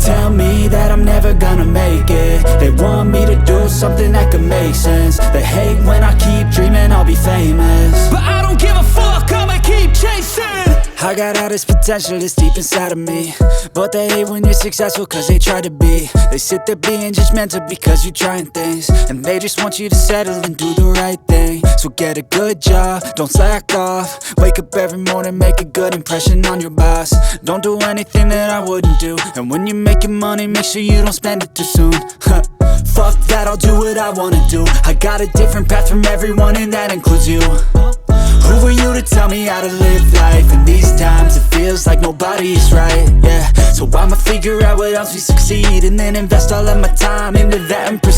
tell me that I'm never gonna make it. They want me to do something that could make sense. They hate when I keep dreaming I'll be famous, but I don't give a fuck, I'ma keep chasing. I got all this potential that's deep inside of me, but they hate when you're successful cause they try to be. They sit there being judgmental because you're trying things, and they just want you to settle and do the right thing. So get a good job, don't slack off. Wake up every morning, make a good impression on your boss. Don't do anything that I wouldn't do, and when you're making money, make sure you don't spend it too soon. Fuck that, I'll do what I wanna do. I got a different path from everyone, and that includes you. Who are you to tell me how to live life? In these times it feels like nobody is right, yeah. So I'ma figure out what else we succeed, and then invest all of my time into that and proceed.